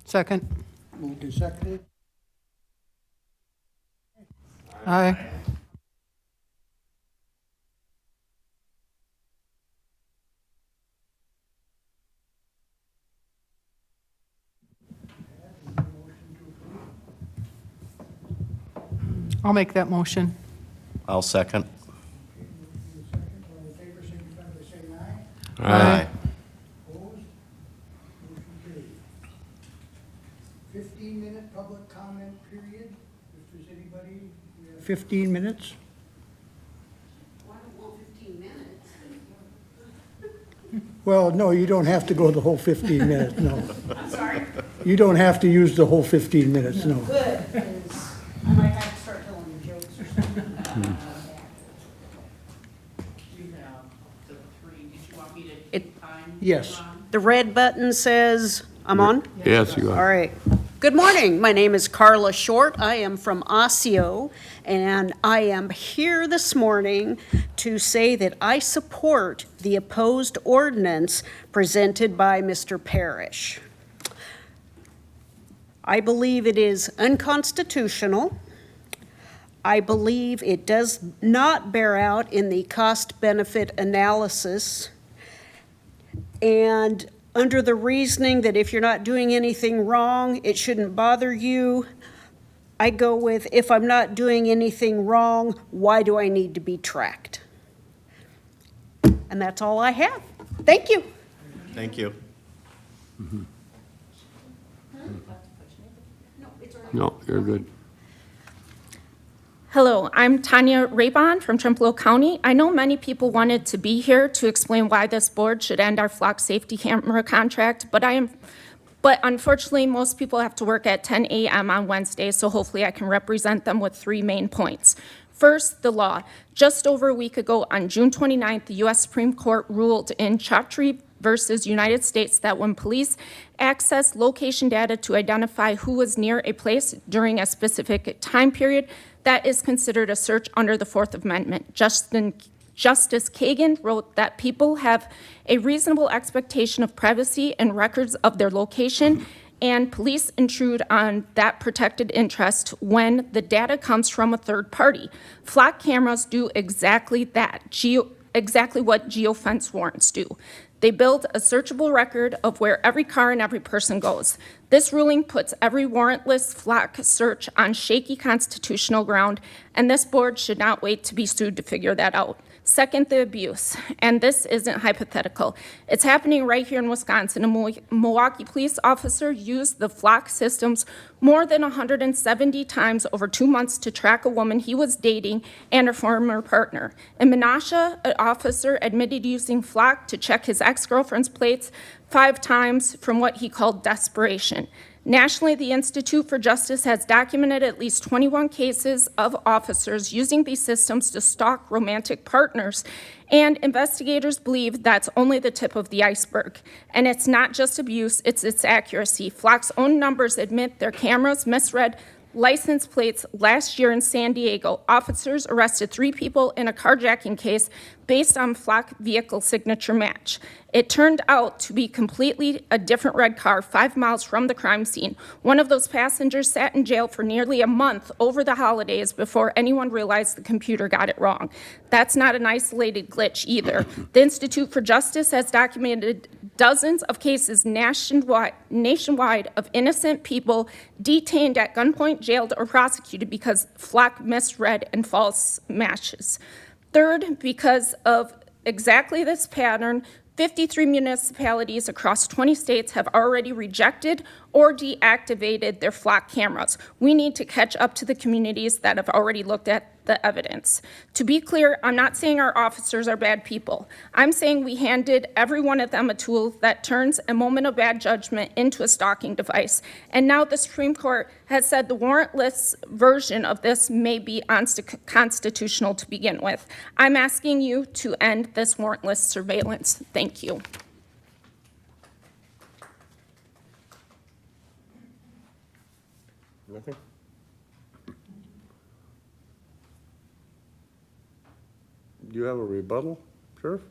Second. Moved and seconded. Aye. I'll make that motion. I'll second. All in favor, signify by saying aye. Aye. Opposed? Motion carried. 15-minute public comment period. If there's anybody, we have 15 minutes. Well, I don't want 15 minutes. Well, no, you don't have to go the whole 15 minutes, no. I'm sorry. You don't have to use the whole 15 minutes, no. Good, because I might have to start telling you jokes or something. You have the three, did you want me to take time? Yes. The red button says, I'm on? Yes, you All are. right. Good morning. My name is Carla Short. I am from Osseo, and I am here this morning to say that I support the opposed ordinance presented by Mr. Parrish. I believe it is unconstitutional. I believe it does not bear out in the cost-benefit analysis. And under the reasoning that if you're not doing anything wrong, it shouldn't bother you, I go with, if I'm not doing anything wrong, why do I need to be tracked? And that's all I have. Thank you. Thank you. No, you're good. Hello, I'm Tanya Rabon from Trempealeau County. I know many people wanted to be here to explain why this board should end our flock safety camera contract, but unfortunately, most people have to work at 10 a.m. on Wednesday, so hopefully I can represent them with three main points. First, the law. Just over a week ago, on June 29th, the U.S. Supreme Court ruled in Chaudhry versus United States that when police access location data to identify who was near a place during a specific time period, that is considered a search under the Fourth Amendment. Justice Kagan wrote that people have a reasonable expectation of privacy and records of their location, and police intrude on that protected interest when the data comes from a third party. Flock cameras do exactly that, exactly what geofence warrants do. They build a searchable record of where every car and every person goes. This ruling puts every warrantless flock search on shaky constitutional ground, and this board should not wait to be sued to figure that out. Second, the abuse, and this isn't hypothetical. It's happening right here in Wisconsin. A Milwaukee police officer used the flock systems more than 170 times over 2 months to track a woman he was dating and her former partner. In Menasha, an officer admitted using flock to check his ex-girlfriend's plates 5 times from what he called desperation. Nationally, the Institute for Justice has documented at least 21 cases of officers using these systems to stalk romantic partners, and investigators believe that's only the tip of the iceberg. And it's not just abuse, it's its accuracy. Flock's own numbers admit their cameras misread license plates last year in San Diego. Officers arrested 3 people in a carjacking case based on flock vehicle signature match. It turned out to be completely a different red car 5 miles from the crime scene. One of those passengers sat in jail for nearly a month over the holidays before anyone realized the computer got it wrong. That's not an isolated glitch either. The Institute for Justice has documented dozens of cases nationwide of innocent people detained at gunpoint, jailed, or prosecuted because flock misread and false matches. Third, because of exactly this pattern, 53 municipalities across 20 states have already rejected or deactivated their flock cameras. We need to catch up to the communities that have already looked at the evidence. To be clear, I'm not saying our officers are bad people. I'm saying we handed every one of them a tool that turns a moment of bad judgment into a stalking device. And now the Supreme Court has said the warrantless version of this may be unconstitutional to begin with. I'm asking you to end this warrantless surveillance. Thank you. Nothing? Do you have a rebuttal, Sheriff?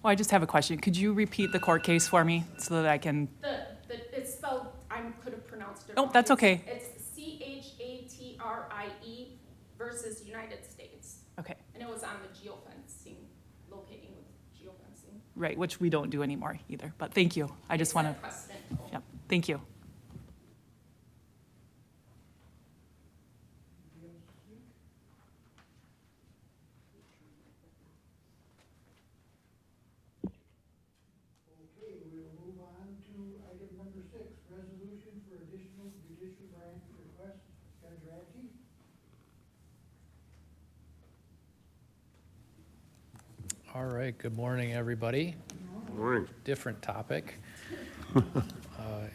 Well, I just have a question. Could you repeat the court case for me so that I can? It's spelled, I could have posted Oh, wrong. that's okay. It's CHATRIE versus United States. Okay, And it was on the geofencing, locating with geofencing. right, which we don't do anymore either, but thank you. I just want to, Precedent. yep, thank you. Okay, we will move on to item number 6, resolution for additional judicial branch request. Judge Radke? All right, good morning, everybody. Morning. Different topic.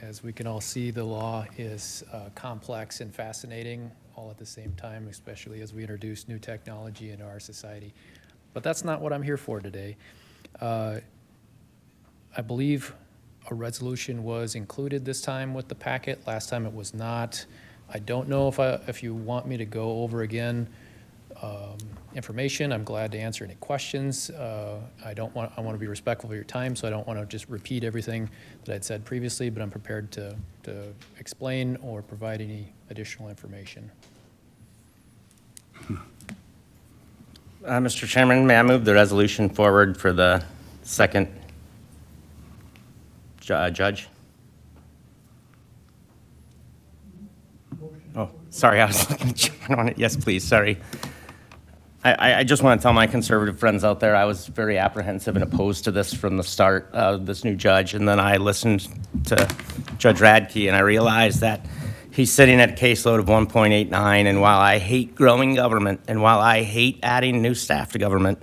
As we can all see, the law is complex and fascinating all at the same time, especially as we introduce new technology into our society. But that's not what I'm here for today. I believe a resolution was included this time with the packet. Last time it was not. I don't know if you want me to go over again information. I'm glad to answer any questions. I want to be respectful of your time, so I don't want to just repeat everything that I'd said previously, but I'm prepared to explain or provide any additional information. Mr. Chairman, may I move the resolution forward for the second judge? Oh, sorry, I was looking at John on it. Yes, please, sorry. I just want to tell my conservative friends out there, I was very apprehensive and opposed to this from the start, this new judge, and then I listened to Judge Radke, and I realized that he's sitting at a caseload of 1.89, and while I hate growing government, and while I hate adding new staff to government,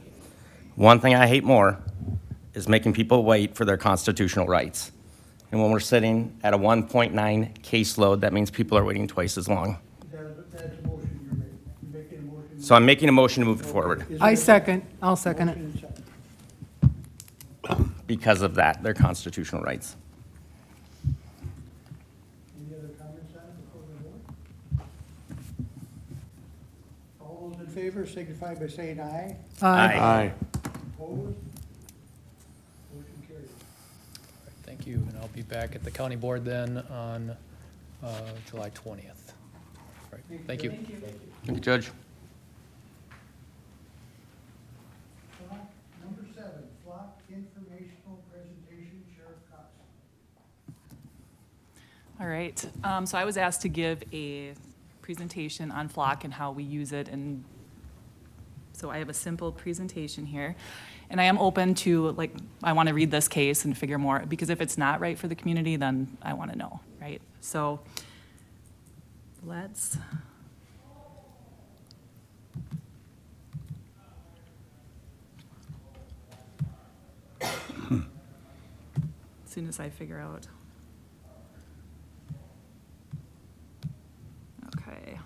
one thing I hate more is making people wait for their constitutional rights. And when we're sitting at a 1.9 caseload, that means people are waiting twice as long. That's a motion you're making. You're making a motion. So I'm making a motion to move it forward Is I there a second, I'll second it. motion and second? because of that, their constitutional rights. Any other comments on it before we vote? All those in favor signify by saying aye. Aye. Opposed? Motion carries. Thank you, and I'll be back at the county board then on July 20th. All right, thank you. Thank you, Judge. Flock, number 7, flock informational presentation, Sheriff Cox. All right, so I was asked to give a presentation on flock and how we use it, and so I have a simple presentation here. And I am open to, like, I want to read this case and figure more, because if it's not right for the community, then I want to know, right? So let's. As soon as I figure out. Okay.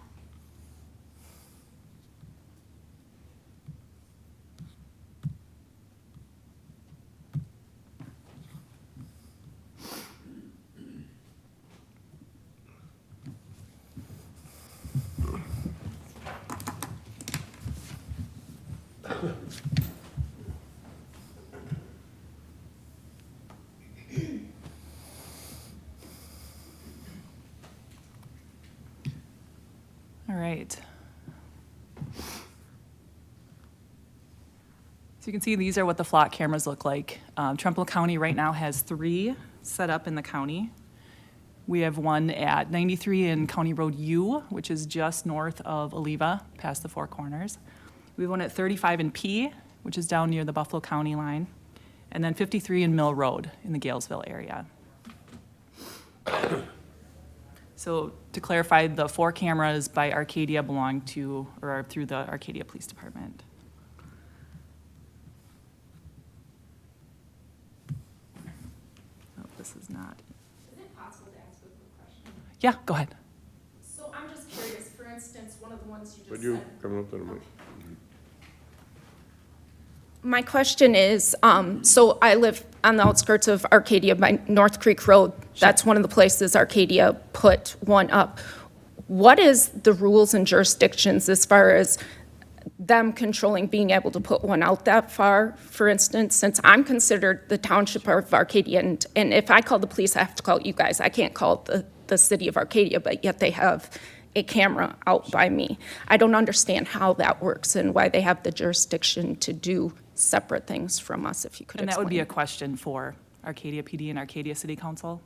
All right. So you can see these are what the flock cameras look like. Trempealeau County right now has 3 set up in the county. We have one at 93 in County Road U, which is just north of Oliva, past the Four Corners. We have one at 35 in P, which is down near the Buffalo County line. And then 53 in Mill Road in the Galesville area. So to clarify, the 4 cameras by Arcadia belong to, or are through the Arcadia Police Department. Oh, this is not. Is it possible to ask a quick question? Yeah, go ahead. So I'm just curious, for instance, one of the ones you Would just you said. come up to the mic? My question is, so I live on the outskirts of Arcadia by North Creek Road. That's one of the places Arcadia put one up. What is the rules and jurisdictions as far as them controlling being able to put one out that far? For instance, since I'm considered the township of Arcadia, and if I call the police, I have to call you guys. I can't call the the city of Arcadia, but yet they have a camera out by me. I don't understand how that works and why they have the jurisdiction to do separate things from us, if you could And that explain. would be a question for Arcadia PD and Arcadia City Council.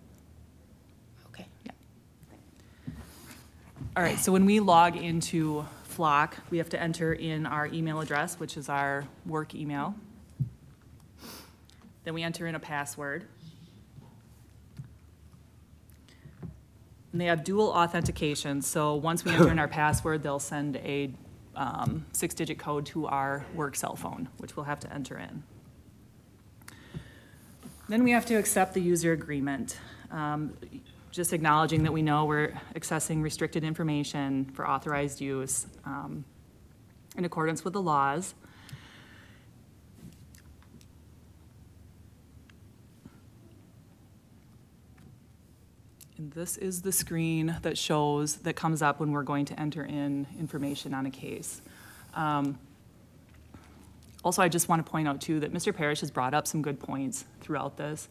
Okay. All right, so when we log into Flock, we have to enter in our email address, which is our work email. Then we enter in a password. And they have dual authentication, so once we enter in our password, they'll send a 6-digit code to our work cell phone, which we'll have to enter in. Then we have to accept the user agreement, just acknowledging that we know we're accessing restricted information for authorized use in accordance with the laws. And this is the screen that comes up when we're going to enter in information on a case. Also, I just want to point out too that Mr. Parrish has brought up some good points throughout this.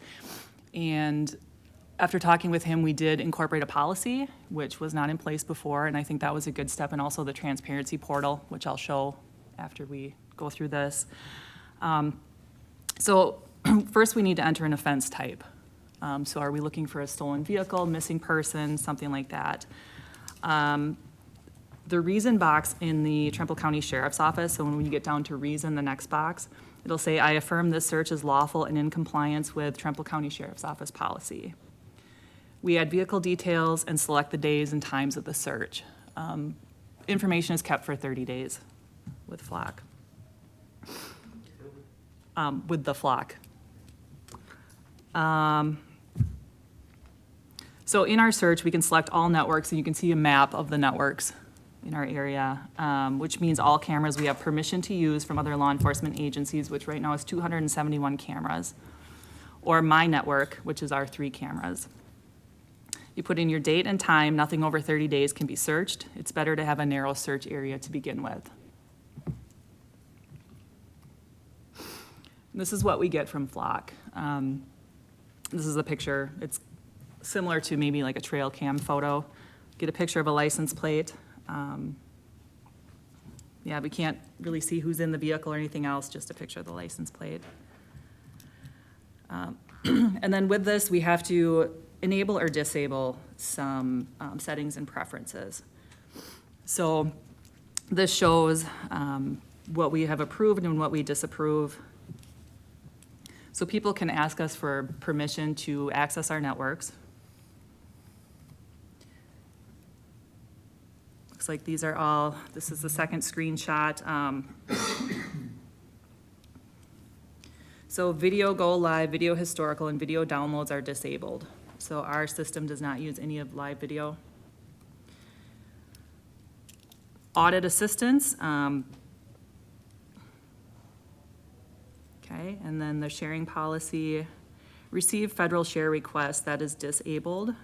And after talking with him, we did incorporate a policy, which was not in place before, and I think that was a good step, and also the transparency portal, which I'll show after we go through this. So first we need to enter an offense type. So are we looking for a stolen vehicle, missing person, something like that? The reason box in the Trempealeau County Sheriff's Office, so when you get down to reason, the next box, it'll say, I affirm this search is lawful and in compliance with Trempealeau County Sheriff's Office policy. We add vehicle details and select the days and times of the search. Information is kept for 30 days with Flock. With the Flock. So in our search, we can select all networks, and you can see a map of the networks in our area, which means all cameras we have permission to use from other law enforcement agencies, which right now is 271 cameras, or my network, which is our 3 cameras. You put in your date and time, nothing over 30 days can be searched. It's better to have a narrow search area to begin with. This is what we get from Flock. This is a picture. It's similar to maybe like a trail cam photo. Get a picture of a license plate. Yeah, we can't really see who's in the vehicle or anything else, just a picture of the license plate. And then with this, we have to enable or disable some settings and preferences. So this shows what we have approved and what we disapprove. So people can ask us for permission to access our networks. Looks like these are all, this is the second screenshot. So video go live, video historical, and video downloads are disabled. So our system does not use any of live video. Audit assistance. Okay, and then the sharing policy, receive federal share request, that is disabled.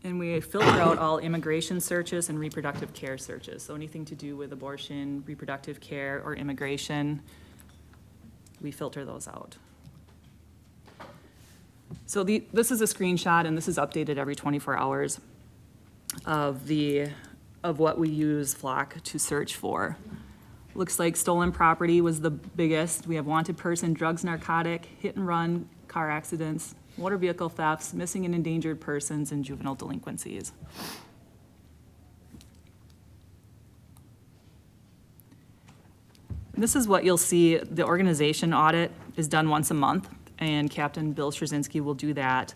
And we filter out all immigration searches and reproductive care searches. So anything to do with abortion, reproductive care, or immigration, we filter those out. So this is a screenshot, and this is updated every 24 hours of what we use Flock to search for. Looks like stolen property was the biggest. We have wanted person, drugs, narcotic, hit and run, car accidents, motor vehicle thefts, missing and endangered persons, and juvenile delinquencies. This is what you'll see. The organization audit is done once a month, and Captain Bill Straczynski will do that.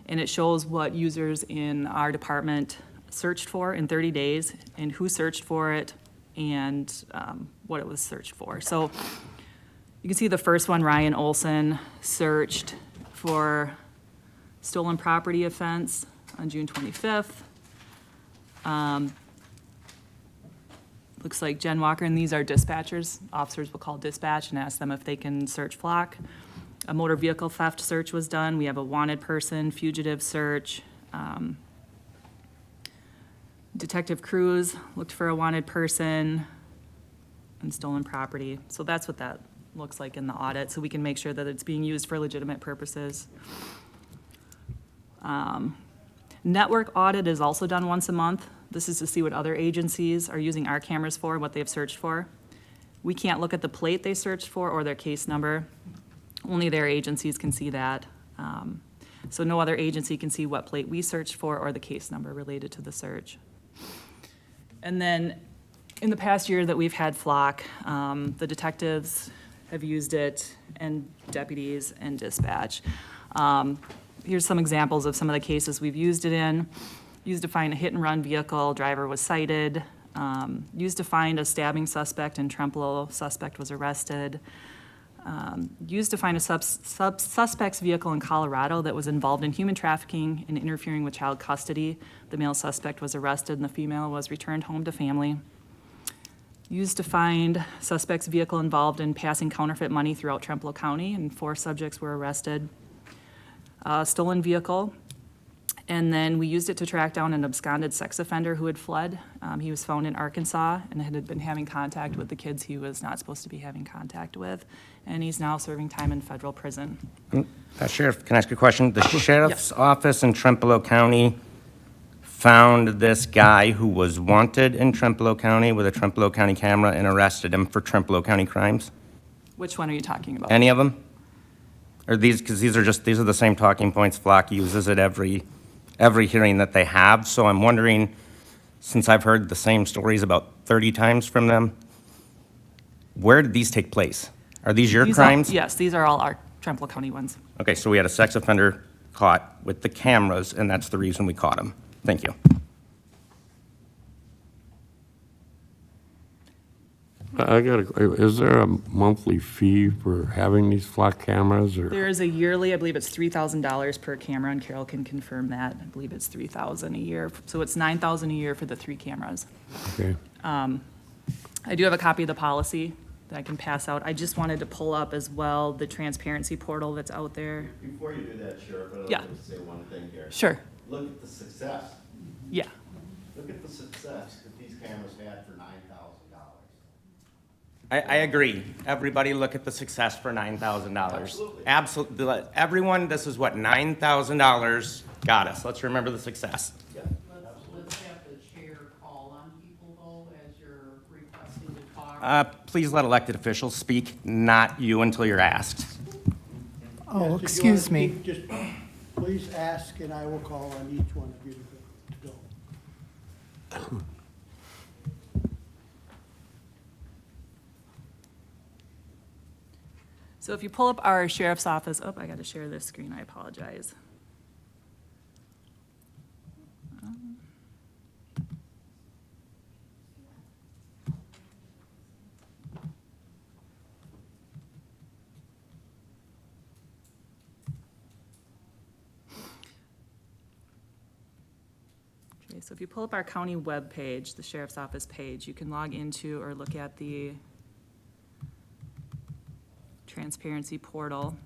And it shows what users in our department searched for in 30 days, and who searched for it, and what it was searched for. So you can see the first one, Ryan Olson, searched for stolen property offense on June 25th. Looks like Jen Walker, and these are dispatchers. Officers will call dispatch and ask them if they can search Flock. A motor vehicle theft search was done. We have a wanted person, fugitive search. Detective Cruz looked for a wanted person and stolen property. So that's what that looks like in the audit, so we can make sure that it's being used for legitimate purposes. Network audit is also done once a month. This is to see what other agencies are using our cameras for, and what they've searched for. We can't look at the plate they searched for or their case number. Only their agencies can see that. So no other agency can see what plate we searched for or the case number related to the search. And then in the past year that we've had flock, the detectives have used it, and deputies and dispatch. Here's some examples of some of the cases we've used it in. Used to find a hit-and-run vehicle, driver was cited. Used to find a stabbing suspect in Trempealeau, suspect was arrested. Used to find a suspect's vehicle in Colorado that was involved in human trafficking and interfering with child custody. The male suspect was arrested and the female was returned home to family. Used to find suspect's vehicle involved in passing counterfeit money throughout Trempealeau County, and 4 subjects were arrested. Stolen vehicle, and then we used it to track down an absconded sex offender who had fled. He was found in Arkansas and had been having contact with the kids he was not supposed to be having contact with, and he's now serving time in federal prison. Sheriff, can I ask you a question? The sheriff's office in Trempealeau County found this guy who was wanted in Trempealeau County with a Trempealeau County camera and arrested him for Trempealeau County crimes? Which one are you talking about? Any of them? Or these, because these are the same talking points Flock uses at every hearing that they have. So I'm wondering, since I've heard the same stories about 30 times from them, where did these take place? Are these your crimes? Yes, these are all our Trempealeau County ones. Okay, so we had a sex offender caught with the cameras, and that's the reason we caught him. Thank you. Is there a monthly fee for having these flock cameras, or? There is a yearly, I believe it's $3,000 per camera, and Carol can confirm that. I believe it's $3,000 a year. So it's $9,000 a year for the 3 cameras. Okay. I do have a copy of the policy that I can pass out. I just wanted to pull up as well the transparency portal that's out there. Before you do that, Sheriff, I'd Yeah. like to say one thing here. Sure. Look at the success. Yeah. Look at the success that these cameras had for $9,000. I agree. Everybody look at the success for $9,000. Absolutely. Absolutely. Everyone, this is what $9,000 got us. Let's remember the success. Let's have the chair call on people though, as you're requesting to talk. Please let elected officials speak, not you until you're asked. Oh, Yes, if you wanna excuse me. speak, just please ask, and I will call on each one of you to go. So if you pull up our sheriff's office, oh, I got to share this screen, I apologize. Okay, so if you pull up our county webpage, the sheriff's office page, you can log into or look at the transparency portal.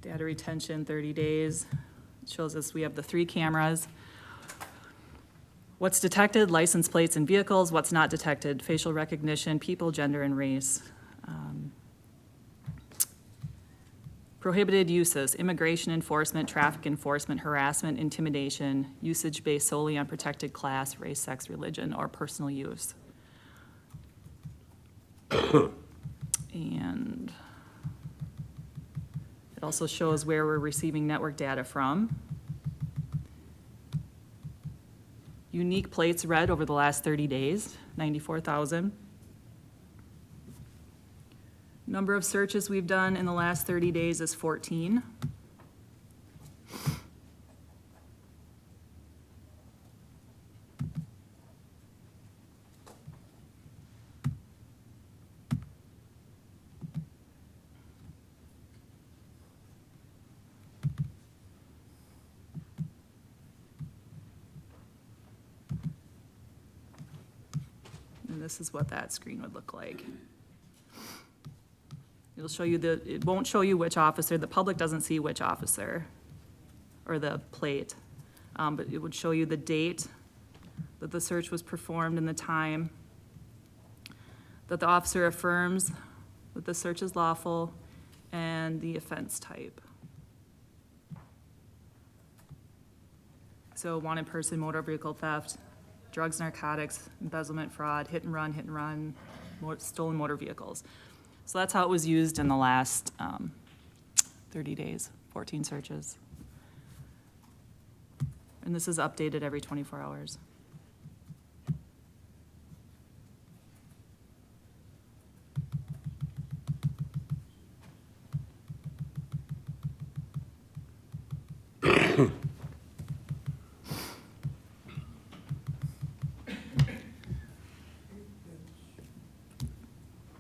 Data retention, 30 days. It shows us we have the 3 cameras. What's detected, license plates and vehicles. What's not detected, facial recognition, people, gender, and race. Prohibited uses, immigration enforcement, traffic enforcement, harassment, intimidation, usage based solely on protected class, race, sex, religion, or personal use. And it also shows where we're receiving network data from. Unique plates read over the last 30 days, 94,000. Number of searches we've done in the last 30 days is 14. And this is what that screen would look like. It'll show you it won't show you which officer, the public doesn't see which officer, or the plate. But it would show you the date that the search was performed and the time, that the officer affirms that the search is lawful, and the offense type. So wanted person, motor vehicle theft, drugs, narcotics, embezzlement, fraud, hit and run, stolen motor vehicles. So that's how it was used in the last 30 days, 14 searches. And this is updated every 24 hours.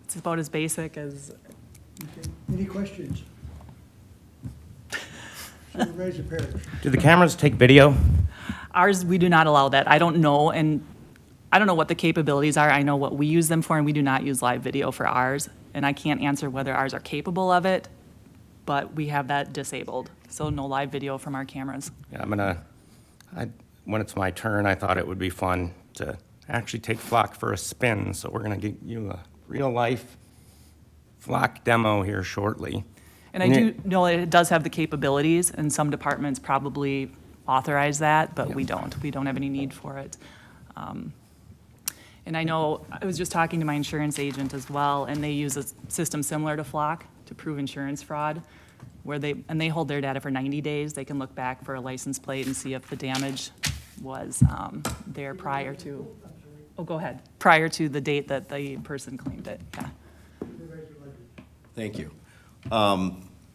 It's about as basic as, Okay. Any questions? Supervisor Parrish. Do the cameras take video? ours, we do not allow that. I don't know, and I don't know what the capabilities are. I know what we use them for, and we do not use live video for ours. And I can't answer whether ours are capable of it, but we have that disabled. So no live video from our cameras. Yeah, when it's my turn, I thought it would be fun to actually take Flock for a spin. So we're gonna get you a real-life Flock demo here shortly. And I do know it does have the capabilities, and some departments probably authorize that, but we don't. We don't have any need for it. And I know, I was just talking to my insurance agent as well, and they use a system similar to Flock to prove insurance fraud, where they hold their data for 90 days. They can look back for a license plate and see if the damage was there prior to, oh, go ahead, prior to the date that the person claimed it, yeah. Thank you.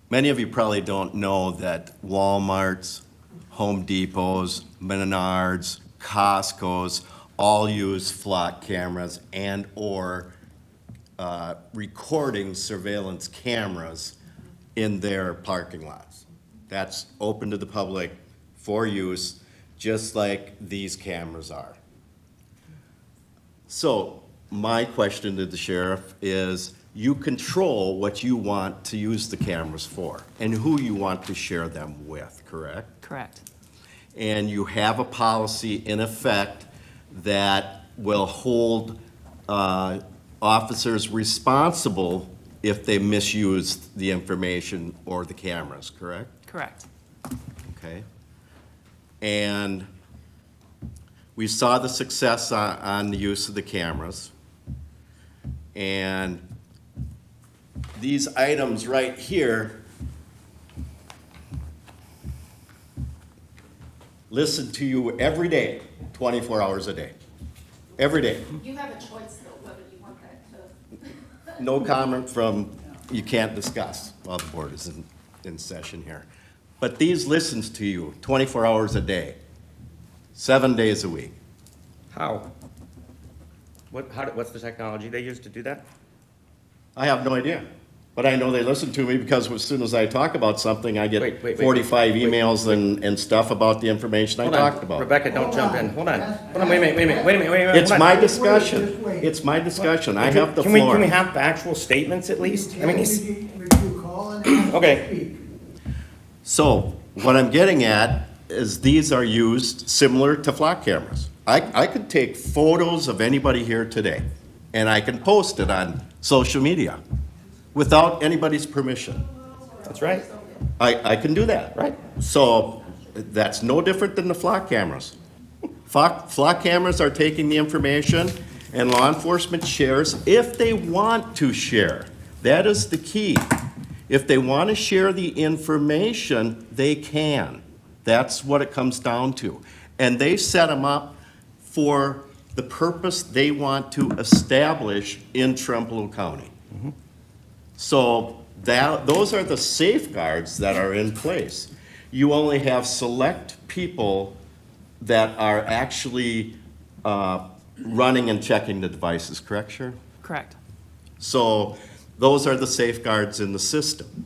Many of you probably don't know that Walmart's, Home Depot's, Menards, Costco's all use flock cameras and/or recording surveillance cameras in their parking lots. That's open to the public for use, just like these cameras are. So my question to the sheriff is, you control what you want to use the cameras for and who you want to share them with, correct? Correct. And you have a policy in effect that will hold officers responsible if they misuse the information or the cameras, correct? Correct. Okay. And we saw the success on the use of the cameras. And these items right here listen to you every day, 24 hours a day. Every day. You have a choice though, whether you want that to. No comment from, you can't discuss while the board is in session here. But these listens to you 24 hours a day, 7 days a week. How? What's the technology they use to do that? I have no idea. But I know they listen to me because as soon as I talk about something, I get Wait, 45 wait. emails and stuff about the information I Hold on. talked about. Rebecca, don't jump in. Hold on. Hold on, wait a minute. It's hold on. my discussion. Just wait. It's my discussion. I have the Can we floor. have factual statements at least? I mean, he's, Would you call and ask Okay. to speak? So what I'm getting at is these are used similar to flock cameras. I could take photos of anybody here today and I can post it on social media without anybody's permission. that's right. I can do that. Right. So that's no different than the flock cameras. Flock cameras are taking the information and law enforcement shares if they want to share. That is the key. If they want to share the information, they can. That's what it comes down to. And they set them up for the purpose they want to establish in Trempealeau County. So those are the safeguards that are in place. You only have select people that are actually running and checking the devices, correct, Sharon? Correct. So those are the safeguards in the system.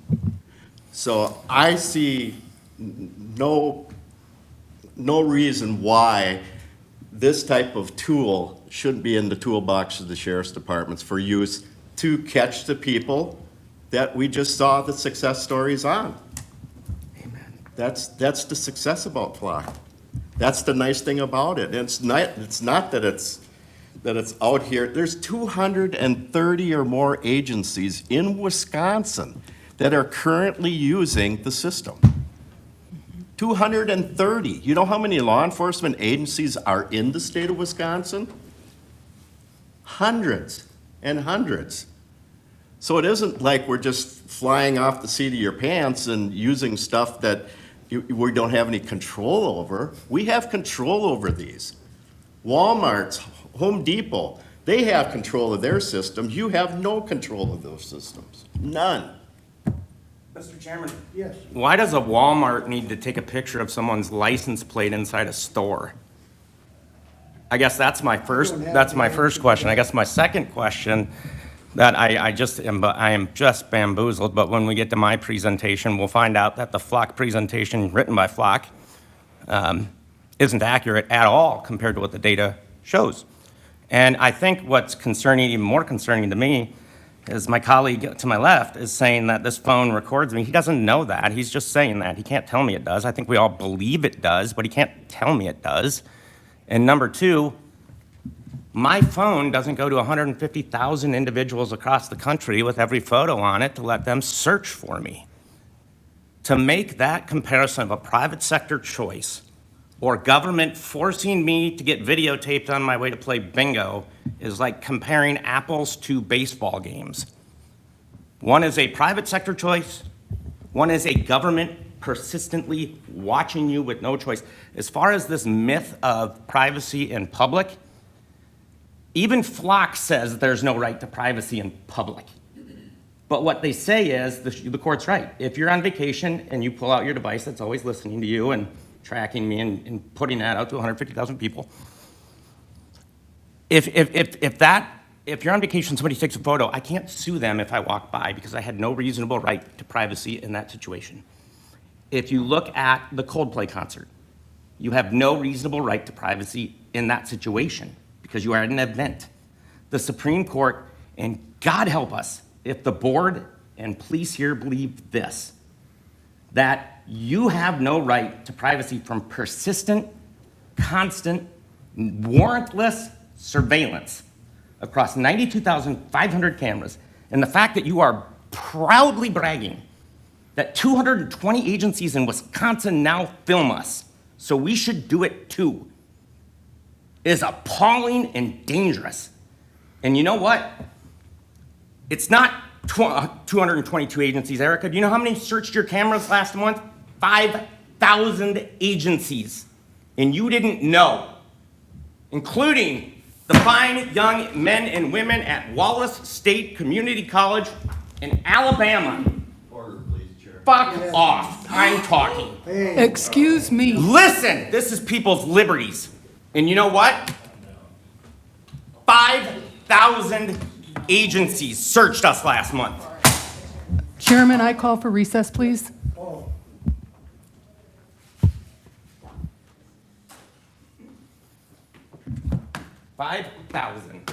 So I see no reason why this type of tool shouldn't be in the toolbox of the sheriff's departments for use to catch the people that we just saw the success stories on. That's the success about flock. That's the nice thing about it. And it's not that it's out here. There's 230 or more agencies in Wisconsin that are currently using the system. 230. You know how many law enforcement agencies are in the state of Wisconsin? Hundreds and hundreds. So it isn't like we're just flying off the seat of your pants and using stuff that we don't have any control over. We have control over these. Walmart's, Home Depot, they have control of their systems. You have no control of those systems. None. Mr. Chairman, Yes. why does a Walmart need to take a picture of someone's license plate inside a store? I guess that's my first question. I guess my second question that I am just bamboozled, but when we get to my presentation, we'll find out that the Flock presentation written by Flock isn't accurate at all compared to what the data shows. And I think what's concerning, even more concerning to me, is my colleague to my left is saying that this phone records me. He doesn't know that. He's just saying that. He can't tell me it does. I think we all believe it does, but he can't tell me it does. And number two, my phone doesn't go to 150,000 individuals across the country with every photo on it to let them search for me. To make that comparison of a private sector choice or government forcing me to get videotaped on my way to play bingo is like comparing apples to baseball games. One is a private sector choice, one is a government persistently watching you with no choice. As far as this myth of privacy in public, even Flock says there's no right to privacy in public. But what they say is, the court's right. If you're on vacation and you pull out your device that's always listening to you and tracking me and putting that out to 150,000 people, if you're on vacation, somebody takes a photo, I can't sue them if I walk by because I had no reasonable right to privacy in that situation. If you look at the Coldplay concert, you have no reasonable right to privacy in that situation because you are at an event. The Supreme Court, and God help us if the board and police here believe this, that you have no right to privacy from persistent, constant, warrantless surveillance across 92,500 cameras, and the fact that you are proudly bragging that 220 agencies in Wisconsin now film us, so we should do it too, is appalling and dangerous. And you know what? It's not 222 agencies, Erica. Do you know how many searched your cameras last month? 5,000 agencies. And you didn't know, including the fine young men and women at Wallace State Community College in Alabama. Order, please, Chair. Fuck off. I'm talking. Excuse me. Listen, this is people's liberties. And you know what? 5,000 agencies searched us last month. Chairman, I call for recess, please. 5,000.